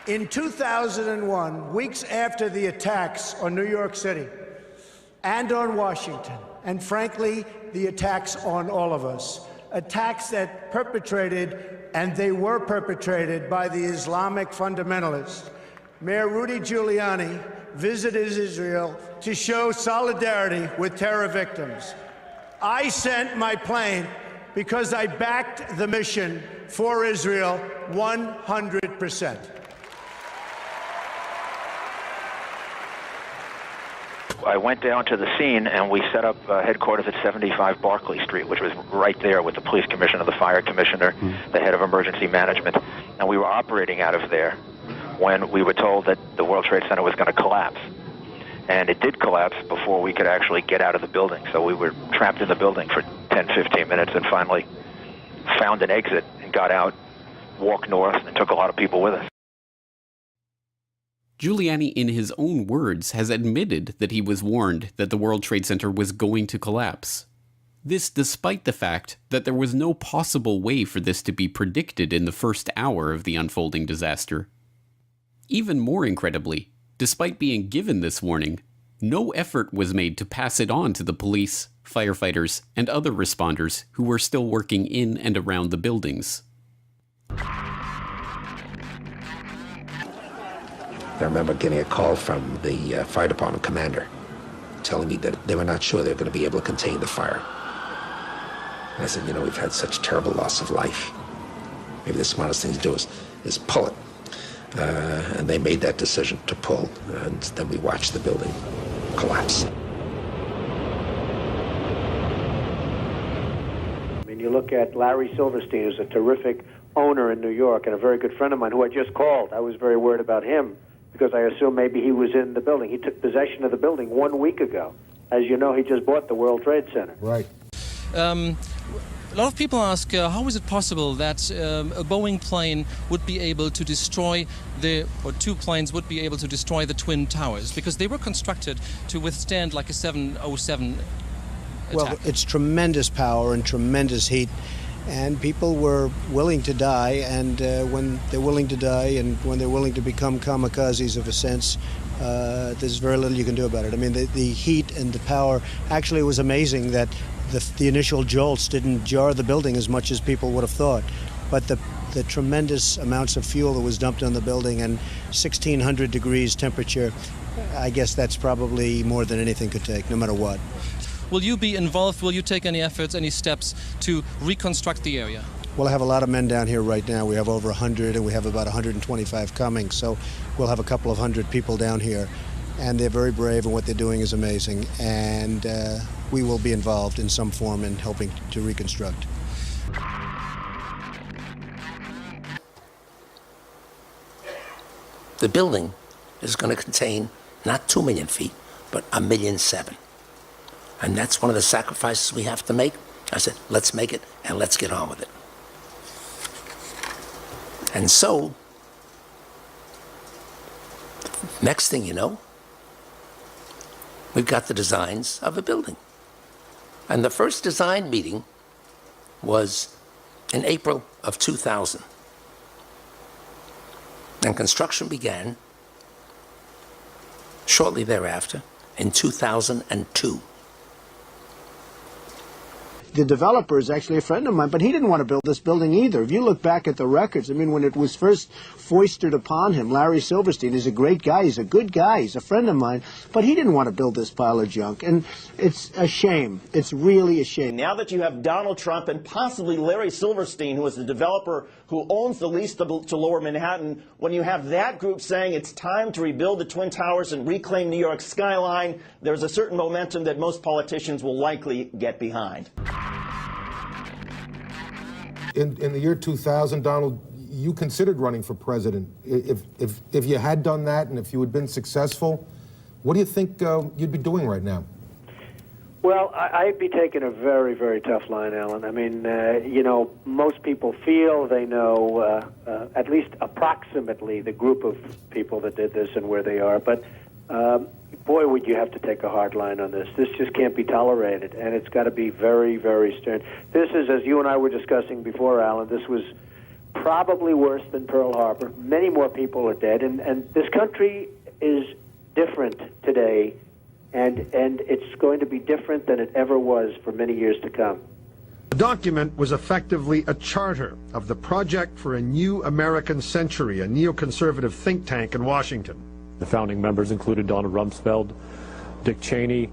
In 2001, weeks after the attacks on New York City and on Washington, and frankly, the attacks on all of us, attacks that they were perpetrated by the Islamic fundamentalists, Mayor Rudy Giuliani visited Israel to show solidarity with terror victims. I sent my plane because I backed the mission for Israel 100%. I went down to the scene and we set up headquarters at 75 Barclay Street, which was right there with the police commissioner, the fire commissioner, the head of emergency management. And we were operating out of there when we were told that the World Trade Center was going to collapse. And it did collapse before we could actually get out of the building. So we were trapped in the building for 10, 15 minutes and finally found an exit and got out, walked north, and took a lot of people with us. Giuliani, in his own words, has admitted that he was warned that the World Trade Center was going to collapse. This despite the fact that there was no possible way for this to be predicted in the first hour of the unfolding disaster. Even more incredibly, despite being given this warning, no effort was made to pass it on to the police, firefighters, and other responders who were still working in and around the buildings. I remember getting a call from the fire department commander telling me that they were not sure they were going to be able to contain the fire. And I said, you know, we've had such terrible loss of life. Maybe the smartest thing to do is pull it. And they made that decision to pull, and then we watched the building collapse. I mean, you look at Larry Silverstein, who's a terrific owner in New York and a very good friend of mine who I just called. I was very worried about him because I assumed maybe he was in the building. He took possession of the building 1 week ago. As you know, he just bought the World Trade Center. Right. A lot of people ask, how is it possible that a Boeing plane would be able to destroy or two planes would be able to destroy the Twin Towers? Because they were constructed to withstand like a 707 attack. Well, it's tremendous power and tremendous heat. And people were willing to die, and when they're willing to die and when they're willing to become kamikazes of a sense, there's very little you can do about it. I mean, the heat and the power, actually it was amazing that the initial jolts didn't jar the building as much as people would have thought. But the tremendous amounts of fuel that was dumped on the building and 1,600 degrees temperature, I guess that's probably more than anything could take, no matter what. Will you be involved? Will you take any efforts, any steps to reconstruct the area? Well, I have a lot of men down here right now. We have over 100, and we have about 125 coming. So we'll have a couple of hundred people down here. And they're very brave, and what they're doing is amazing. And we will be involved in some form in helping to reconstruct. The building is going to contain not 2 million feet, but 1.7 million. And that's one of the sacrifices we have to make. I said, let's make it and let's get on with it. And so, next thing you know, we've got the designs of a building. And the first design meeting was in April of 2000. And construction began shortly thereafter in 2002. The developer is actually a friend of mine, but he didn't want to build this building either. If you look back at the records, I mean, when it was first foisted upon him, Larry Silverstein is a great guy, he's a good guy, he's a friend of mine, but he didn't want to build this pile of junk, and it's a shame. It's really a shame. Now that you have Donald Trump and possibly Larry Silverstein, who is the developer who owns the lease to Lower Manhattan, when you have that group saying it's time to rebuild the Twin Towers and reclaim New York's skyline, there's a certain momentum that most politicians will likely get behind. In the year 2000, Donald, you considered running for president. If you had done that and if you had been successful, what do you think you'd be doing right now? Well, I'd be taking a very, very tough line, Alan. I mean, you know, most people feel they know at least approximately the group of people that did this and where they are. But, boy, would you have to take a hard line on this. This just can't be tolerated, and it's got to be very, very stern. This is, as you and I were discussing before, Alan, this was probably worse than Pearl Harbor. Many more people are dead, and this country is different today, and it's going to be different than it ever was for many years to come. The document was effectively a charter of the Project for a New American Century, a neoconservative think tank in Washington. The founding members included Donald Rumsfeld, Dick Cheney,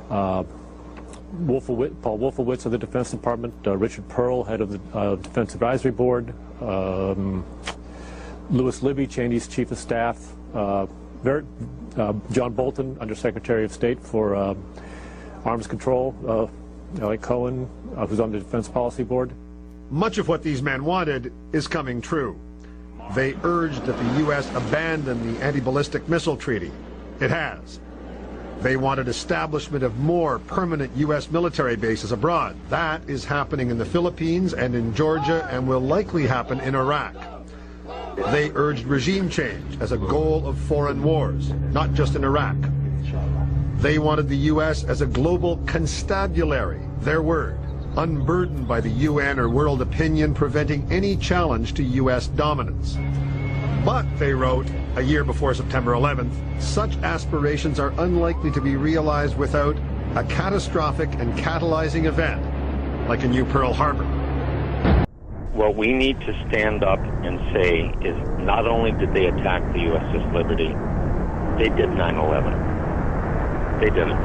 Paul Wolfowitz of the Defense Department, Richard Pearl, head of the Defense Advisory Board, Lewis Libby, Cheney's chief of staff, John Bolton, Undersecretary of State for Arms Control, Elliot Cohen, who's on the Defense Policy Board. Much of what these men wanted is coming true. They urged that the U.S. abandon the anti-ballistic missile treaty. It has. They wanted establishment of more permanent U.S. military bases abroad. That is happening in the Philippines and in Georgia and will likely happen in Iraq. They urged regime change as a goal of foreign wars, not just in Iraq. They wanted the U.S. as a global constabulary, their word, unburdened by the UN or world opinion, preventing any challenge to U.S. dominance. But, they wrote, a year before September 11th, such aspirations are unlikely to be realized without a catastrophic and catalyzing event, like a new Pearl Harbor. What we need to stand up and say is not only did they attack the USS Liberty, they did 9/11. They did it.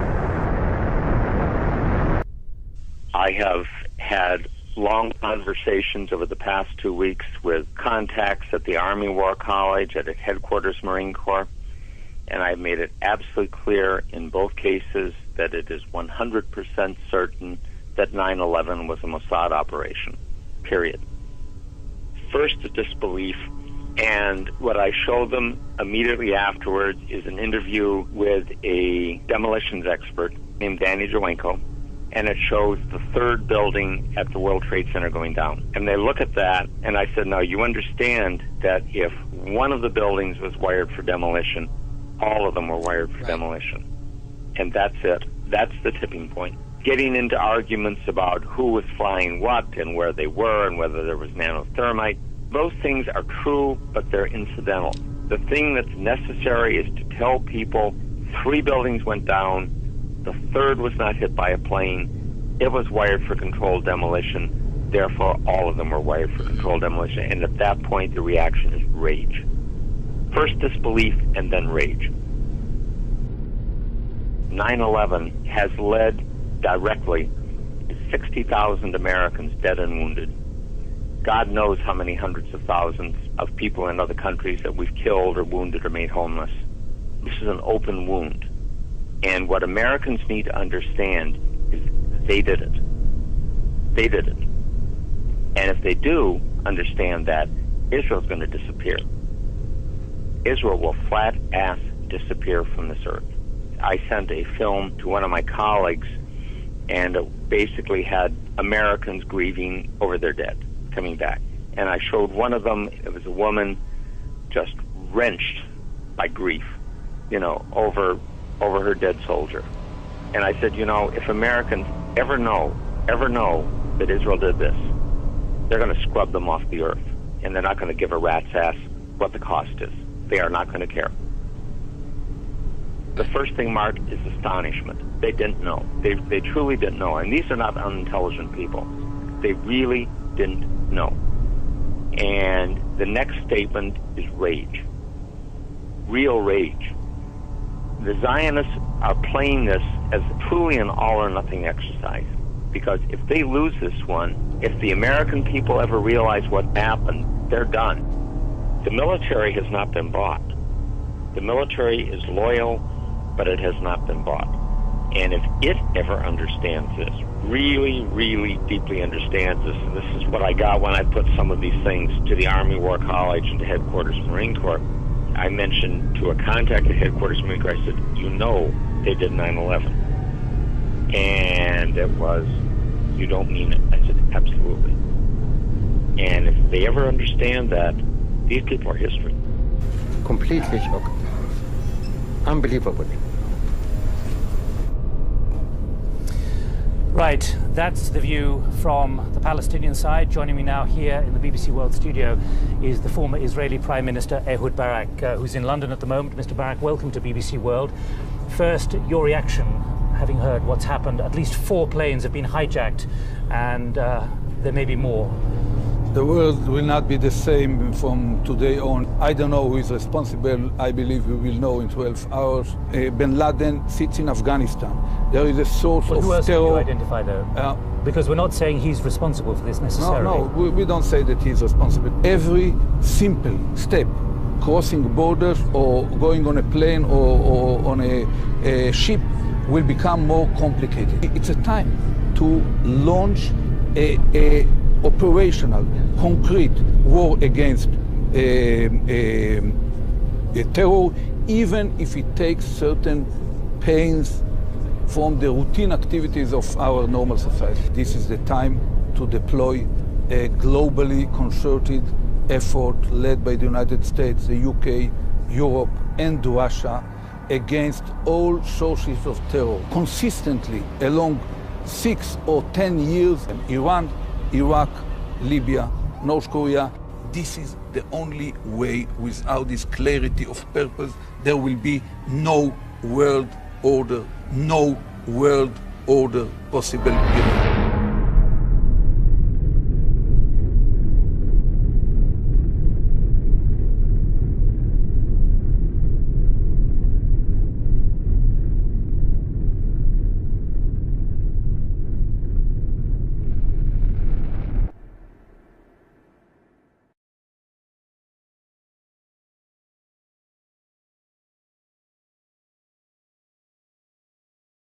I have had long conversations over the past 2 weeks with contacts at the Army War College, at Headquarters Marine Corps, and I've made it absolutely clear in both cases that it is 100% certain that 9/11 was a Mossad operation, period. First, the disbelief, and what I show them immediately afterwards is an interview with a demolitions expert named Danny Jawenko, and it shows the third building at the World Trade Center going down. And they look at that, and I said, now you understand that if one of the buildings was wired for demolition, all of them were wired for demolition. And that's it. That's the tipping point. Getting into arguments about who was flying what and where they were and whether there was nanothermite, those things are true, but they're incidental. The thing that's necessary is to tell people 3 buildings went down, the third was not hit by a plane, it was wired for controlled demolition, therefore all of them were wired for controlled demolition, and at that point the reaction is rage. First disbelief and then rage. 9/11 has led directly to 60,000 Americans dead and wounded. God knows how many hundreds of thousands of people in other countries that we've killed or wounded or made homeless. This is an open wound. And what Americans need to understand is they did it. They did it. And if they do understand that, Israel's going to disappear. Israel will flat-ass disappear from this earth. I sent a film to one of my colleagues, and it basically had Americans grieving over their dead coming back. And I showed one of them, it was a woman just wrenched by grief, over her dead soldier. And I said, if Americans ever know that Israel did this, they're going to scrub them off the earth. And they're not going to give a rat's ass what the cost is. They are not going to care. The first thing, Mark, is astonishment. They didn't know. They truly didn't know. And these are not unintelligent people. They really didn't know. And the next statement is rage. Real rage. The Zionists are playing this as truly an all-or-nothing exercise. Because if they lose this one, if the American people ever realize what happened, they're done. The military has not been bought. The military is loyal, but it has not been bought. And if it ever understands this, really, really deeply understands this, and this is what I got when I put some of these things to the Army War College and to Headquarters Marine Corps. I mentioned to a contact at Headquarters Marine Corps, I said, they did 9/11. And it was, you don't mean it. I said, absolutely. And if they ever understand that, these people are history. Completely shocked. Unbelievable. Right, that's the view from the Palestinian side. Joining me now here in the BBC World studio is the former Israeli Prime Minister Ehud Barak, who's in London at the moment. Mr. Barak, welcome to BBC World. First, your reaction, having heard what's happened. At least 4 planes have been hijacked, and there may be more. The world will not be the same from today on. I don't know who is responsible. I believe we will know in 12 hours. Bin Laden sits in Afghanistan. There is a source of who else terror. Can you identify, though? Because we're not saying he's responsible for this necessarily. No, we don't say that he's responsible. Every simple step, crossing borders or going on a plane or on a ship, will become more complicated. It's a time to launch a operational, concrete war against terror, even if it takes certain pains from the routine activities of our normal society. This is the time to deploy a globally concerted effort led by the United States, the UK, Europe, and Russia against all sources of terror. Consistently, along 6 or 10 years, Iran, Iraq, Libya, North Korea. This is the only way. Without this clarity of purpose, there will be no world order, no world order possible.